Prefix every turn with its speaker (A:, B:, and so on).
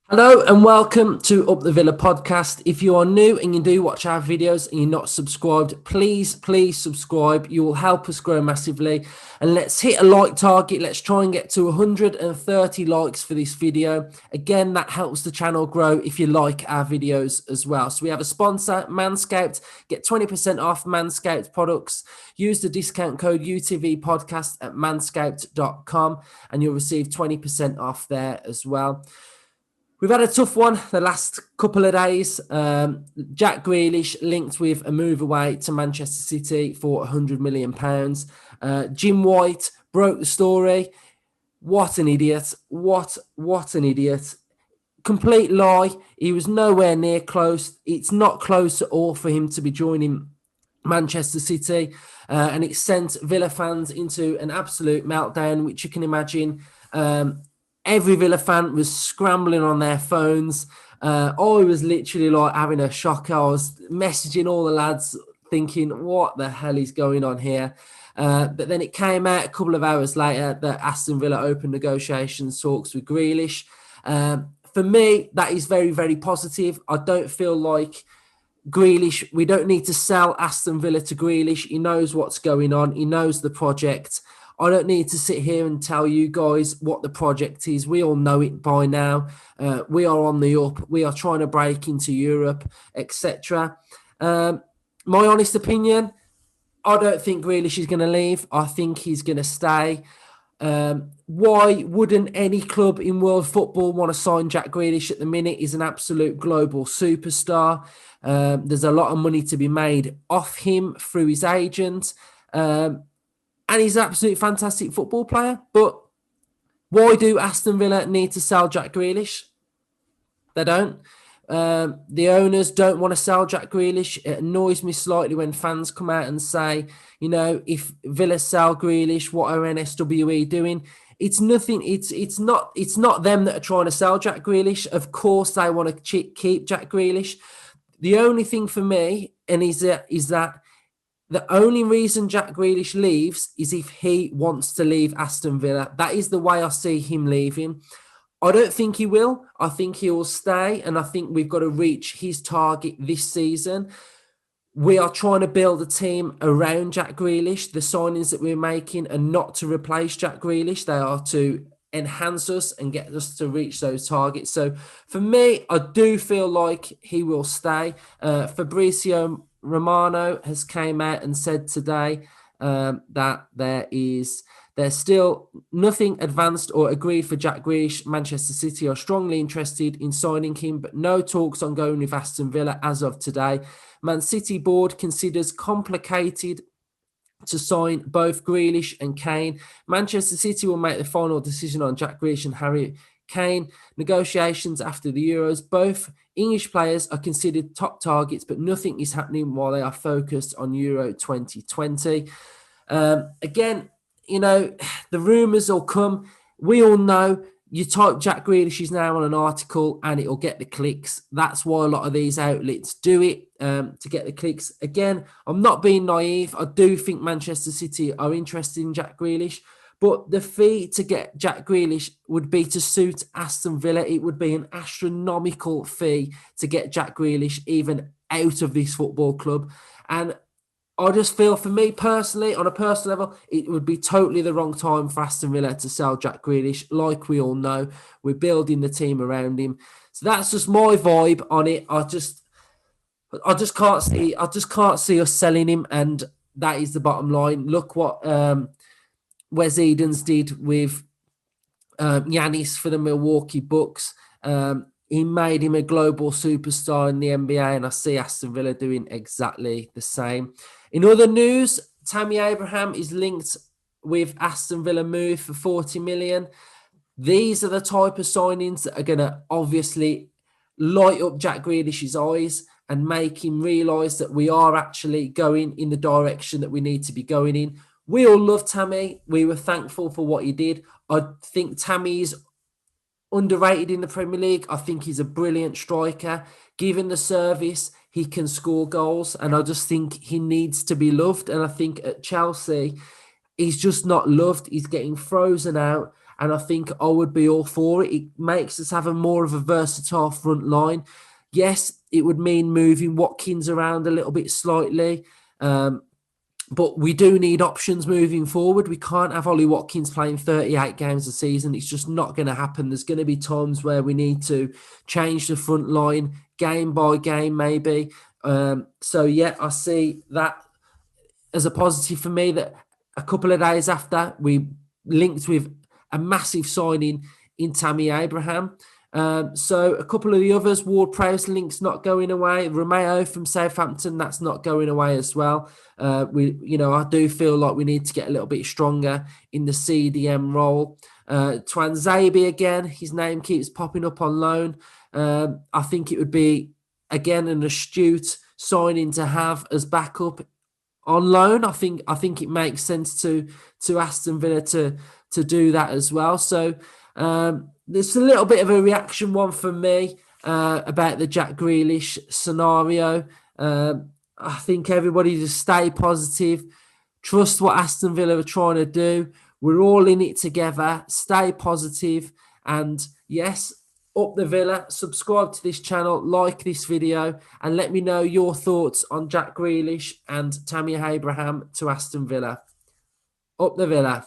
A: Hello and welcome to Up the Villa podcast. If you are new and you do watch our videos and you're not subscribed, please subscribe. You will help us grow massively. And let's hit a like target. Let's try and get to 130 likes for this video. Again, that helps the channel grow if you like our videos as well. So we have a sponsor, Manscaped. Get 20% off Manscaped products. Use the discount code UTV podcast at manscaped.com and you'll receive 20% off there as well. We've had a tough one the last couple of days. Jack Grealish linked with a move away to Manchester City for £100 million. Jim White broke the story. What an idiot. What an idiot. Complete lie. He was nowhere near close. It's not close at all for him to be joining Manchester City. And it sent Villa fans into an absolute meltdown, which you can imagine. Every Villa fan was scrambling on their phones. I was literally like having a shock. I was messaging all the lads thinking, what the hell is going on here? But then it came out a couple of hours later that Aston Villa opened negotiations talks with Grealish. For me, that is very, very positive. I don't feel like Grealish, we don't need to sell Aston Villa to Grealish. He knows what's going on. He knows the project. I don't need to sit here and tell you guys what the project is. We all know it by now. We are on the up. We are trying to break into Europe, etc. My honest opinion, I don't think Grealish is going to leave. I think he's going to stay. Why wouldn't any club in world football want to sign Jack Grealish at the minute? He's an absolute global superstar. There's a lot of money to be made off him through his agent. And he's an absolute fantastic football player. But why do Aston Villa need to sell Jack Grealish? They don't. The owners don't want to sell Jack Grealish. It annoys me slightly when fans come out and say, you know, if Villa sell Grealish, what are NSWE doing? It's nothing. It's not them that are trying to sell Jack Grealish. Of course, they want to keep Jack Grealish. The only thing for me is that the only reason Jack Grealish leaves is if he wants to leave Aston Villa. That is the way I see him leaving. I don't think he will. I think he will stay, and I think we've got to reach his target this season. We are trying to build a team around Jack Grealish. The signings that we're making are not to replace Jack Grealish. They are to enhance us and get us to reach those targets. So for me, I do feel like he will stay. Fabrizio Romano has came out and said today that there's still nothing advanced or agreed for Jack Grealish. Manchester City are strongly interested in signing him, but no talks ongoing with Aston Villa as of today. Man City board considers complicated to sign both Grealish and Kane. Manchester City will make the final decision on Jack Grealish and Harry Kane. Negotiations after the Euros. Both English players are considered top targets, but nothing is happening while they are focused on Euro 2020. Again, you know, the rumours will come. We all know you type Jack Grealish is now on an article and it'll get the clicks. That's why a lot of these outlets do it to get the clicks. Again, I'm not being naive. I do think Manchester City are interested in Jack Grealish. But the fee to get Jack Grealish would be to suit Aston Villa. It would be an astronomical fee to get Jack Grealish even out of this football club. And I just feel, for me personally, on a personal level, it would be totally the wrong time for Aston Villa to sell Jack Grealish. Like we all know, we're building the team around him. So that's just my vibe on it. I just can't see us selling him, and that is the bottom line. Look what Wes Edens did with Giannis for the Milwaukee Bucks. He made him a global superstar in the NBA, and I see Aston Villa doing exactly the same. In other news, Tammy Abraham is linked with Aston Villa move for 40 million. These are the type of signings that are going to obviously light up Jack Grealish's eyes and make him realise that we are actually going in the direction that we need to be going in. We all love Tammy. We were thankful for what he did. I think Tammy is underrated in the Premier League. I think he's a brilliant striker. Given the service, he can score goals. And I just think he needs to be loved. And I think at Chelsea, he's just not loved. He's getting frozen out. and I think I would be all for it. It makes us have a more of a versatile front line. Yes, it would mean moving Watkins around a little bit slightly, but we do need options moving forward. We can't have Ollie Watkins playing 38 games a season. It's just not going to happen. There's going to be times where we need to change the front line game by game, maybe. So, yeah, I see that as a positive for me, that a couple of days after we linked with a massive signing in Tammy Abraham. So a couple of the others, Ward-Prowse link's not going away. Romeo from Southampton, that's not going away as well. I do feel like we need to get a little bit stronger in the CDM role. Twanzebe again, his name keeps popping up on loan. I think it would be, again, an astute signing to have as backup on loan. I think it makes sense to Aston Villa to do that as well. So there's a little bit of a reaction one for me about the Jack Grealish scenario. I think everybody just stay positive, trust what Aston Villa are trying to do. We're all in it together. Stay positive, and yes, up the Villa. Subscribe to this channel, like this video, and let me know your thoughts on Jack Grealish and Tammy Abraham to Aston Villa. Up the Villa.